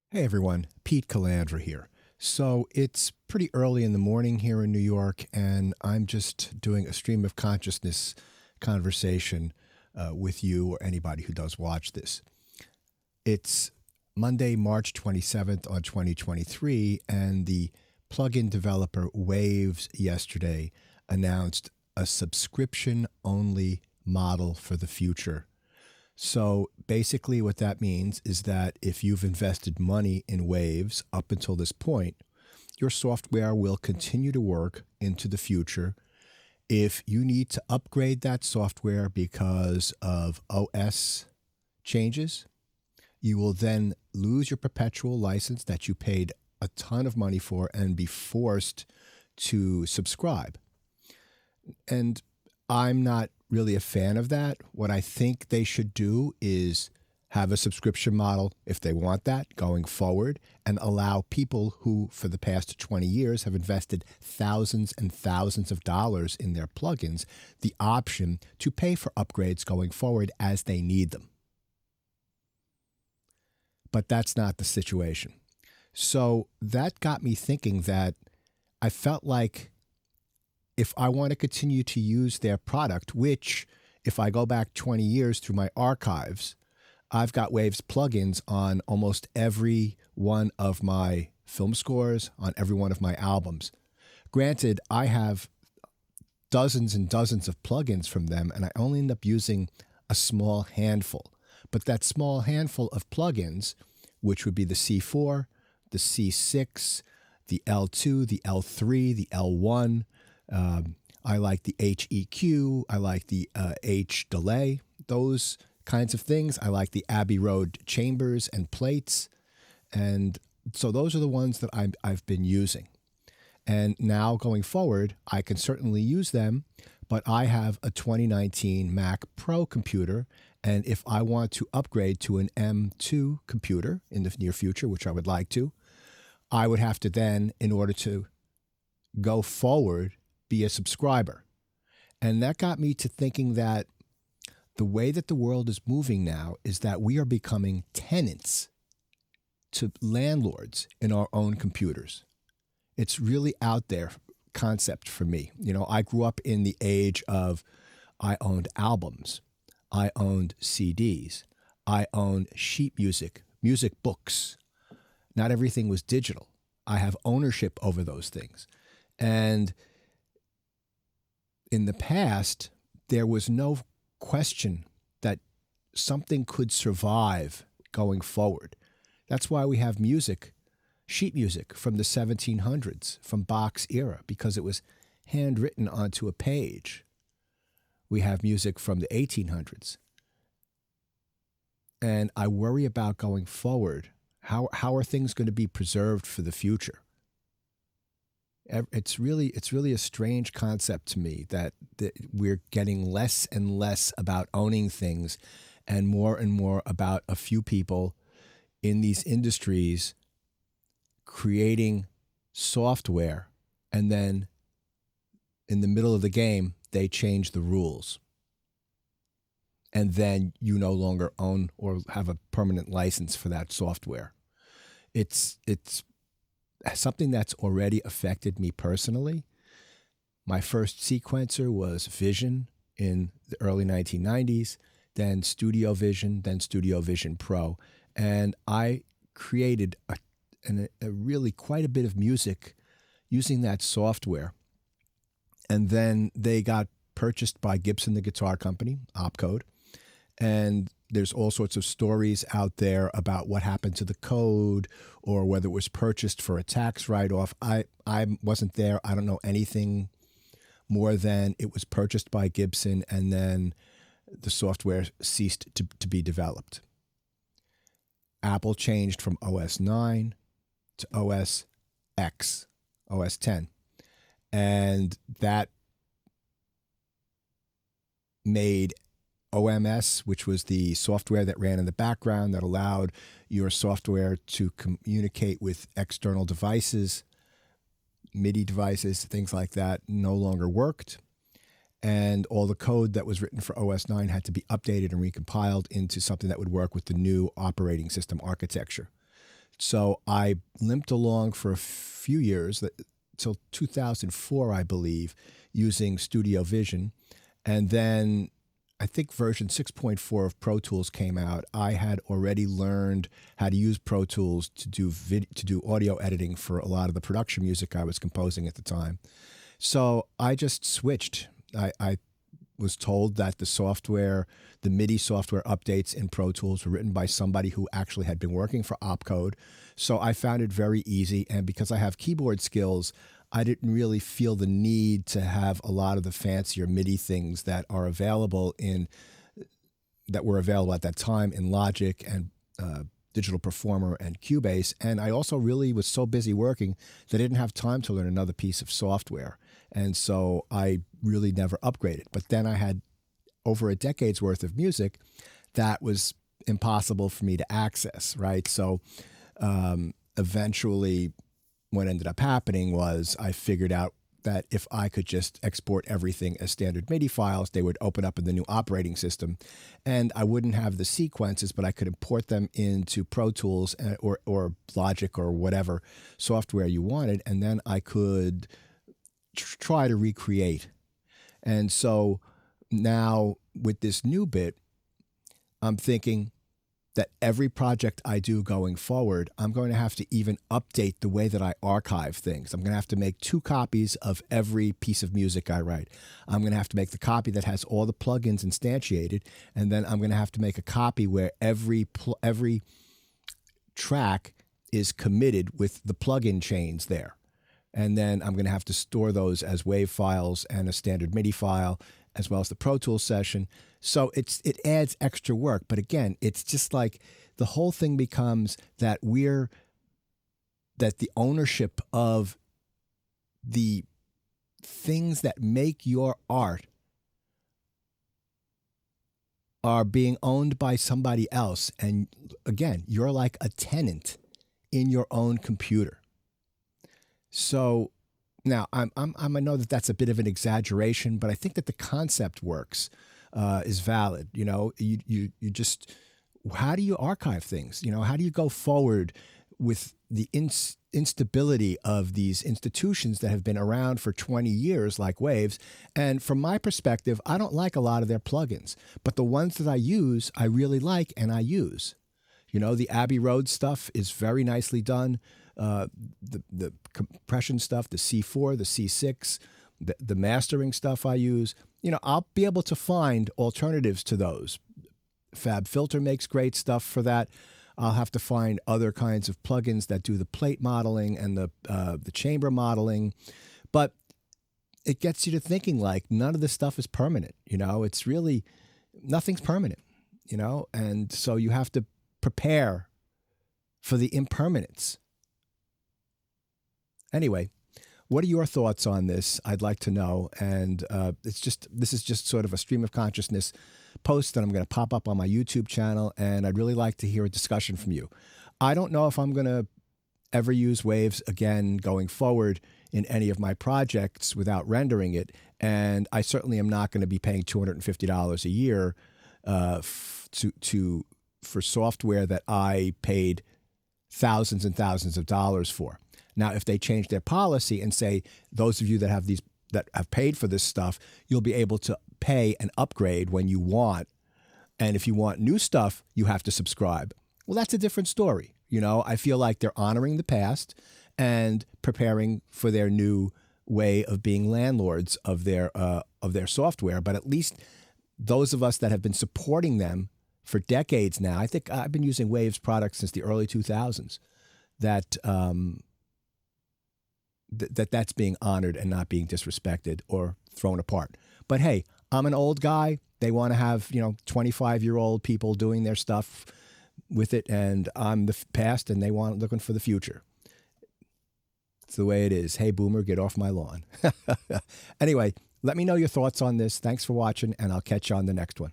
Hey everyone, Pete Calandra here. So it's pretty early in the morning here in New York, and I'm just doing a stream of consciousness conversation with you or anybody who does watch this. It's Monday, March 27th on 2023, and the plugin developer Waves yesterday announced a subscription only model for the future. So basically, what that means is that if you've invested money in Waves up until this point, your software will continue to work into the future. If you need to upgrade that software because of OS changes, you will then lose your perpetual license that you paid a ton of money for and be forced to subscribe. And I'm not really a fan of that. What I think they should do is have a subscription model if they want that going forward and allow people who, for the past 20 years, have invested thousands and thousands of dollars in their plugins the option to pay for upgrades going forward as they need them. But that's not the situation. So that got me thinking that I felt like if I want to continue to use their product, which if I go back 20 years through my archives, I've got Waves plugins on almost every one of my film scores, on every one of my albums. Granted, I have dozens and dozens of plugins from them, and I only end up using a small handful. But that small handful of plugins, which would be the C4, the C6, the L2, the L3, the L1, I like the HEQ. I like the H delay, those kinds of things. I like the Abbey Road chambers and plates. And so those are the ones that I've been using. And now going forward, I can certainly use them, but I have a 2019 Mac Pro computer. And if I want to upgrade to an M2 computer in the near future, which I would like to, I would have to then, in order to go forward, be a subscriber. And that got me to thinking that the way that the world is moving now is that we are becoming tenants to landlords in our own computers. It's really out there concept for me. You know, I grew up in the age of I owned albums, I owned CDs, I owned sheet music, music books. Not everything was digital. I have ownership over those things. And in the past, there was no question that something could survive going forward. That's why we have music, sheet music from the 1700s, from Bach's era, because it was handwritten onto a page. We have music from the 1800s. And I worry about going forward. How are things going to be preserved for the future? It's really a strange concept to me that we're getting less and less about owning things and more about a few people in these industries creating software, and then in the middle of the game they change the rules, and then you no longer own or have a permanent license for that software. It's something that's already affected me personally. My first sequencer was Vision in the early 1990s, then Studio Vision, then Studio Vision Pro. And I created a really quite a bit of music using that software. And then they got purchased by Gibson, the guitar company, Opcode. And there's all sorts of stories out there about what happened to the code or whether it was purchased for a tax write-off. I wasn't there. I don't know anything more than it was purchased by Gibson and then the software ceased to be developed. Apple changed from OS 9 to OS X, OS 10. And that made OMS, which was the software that ran in the background that allowed your software to communicate with external devices, MIDI devices, things like that, no longer worked. And all the code that was written for OS 9 had to be updated and recompiled into something that would work with the new operating system architecture. So I limped along for a few years, till 2004, I believe, using Studio Vision. And then I think version 6.4 of Pro Tools came out. I had already learned how to use Pro Tools to do audio editing for a lot of the production music I was composing at the time. So I just switched. I was told that the MIDI software updates in Pro Tools were written by somebody who actually had been working for Opcode. So I found it very easy. And because I have keyboard skills, I didn't really feel the need to have a lot of the fancier MIDI things that were available at that time in Logic and Digital Performer and Cubase. And I also really was so busy working that I didn't have time to learn another piece of software. And so I really never upgraded. But then I had over a decade's worth of music that was impossible for me to access, right? So eventually what ended up happening was I figured out that if I could just export everything as standard MIDI files, they would open up in the new operating system, and I wouldn't have the sequences, but I could import them into Pro Tools or Logic or whatever software you wanted, and then I could try to recreate. And so now with this new bit, I'm thinking that every project I do going forward, I'm going to have to even update the way that I archive things. I'm going to have to make 2 copies of every piece of music I write. I'm going to have to make the copy that has all the plugins instantiated, and then I'm going to have to make a copy where every track is committed with the plugin chains there. And then I'm going to have to store those as WAV files and a standard MIDI file, as well as the Pro Tools session. So it adds extra work. But again, it's just like the whole thing becomes that the ownership of the things that make your art are being owned by somebody else. And again, you're like a tenant in your own computer. So now I know that that's a bit of an exaggeration, but I think that the concept works, is valid. You know, you just, how do you archive things? You know, how do you go forward with the instability of these institutions that have been around for 20 years, like Waves? And from my perspective, I don't like a lot of their plugins, but the ones that I use, I really like and I use. You know, the Abbey Road stuff is very nicely done. The compression stuff, the C4, the C6, the mastering stuff I use, you know, I'll be able to find alternatives to those. Fab Filter makes great stuff for that. I'll have to find other kinds of plugins that do the plate modeling and the chamber modeling. But it gets you to thinking, like, none of this stuff is permanent. You know, it's really, nothing's permanent, you know, and so you have to prepare for the impermanence. Anyway, what are your thoughts on this? I'd like to know. And this is just sort of a stream of consciousness post that I'm going to pop up on my YouTube channel, and I'd really like to hear a discussion from you. I don't know if I'm going to ever use Waves again going forward in any of my projects without rendering it, and I certainly am not going to be paying $250 a year for software that I paid thousands and thousands of dollars for. Now, if they change their policy and say, those of you that have paid for this stuff, you'll be able to pay and upgrade when you want. And if you want new stuff, you have to subscribe. Well, that's a different story. You know, I feel like they're honoring the past and preparing for their new way of being landlords of their software. But at least those of us that have been supporting them for decades now, I think I've been using Waves products since the early 2000s, that's being honored and not being disrespected or thrown apart. But hey, I'm an old guy. They want to have, 25-year-old people doing their stuff with it, and I'm the past, and they want looking for the future. It's the way it is. Hey, boomer, get off my lawn. Anyway, let me know your thoughts on this. Thanks for watching, and I'll catch you on the next one.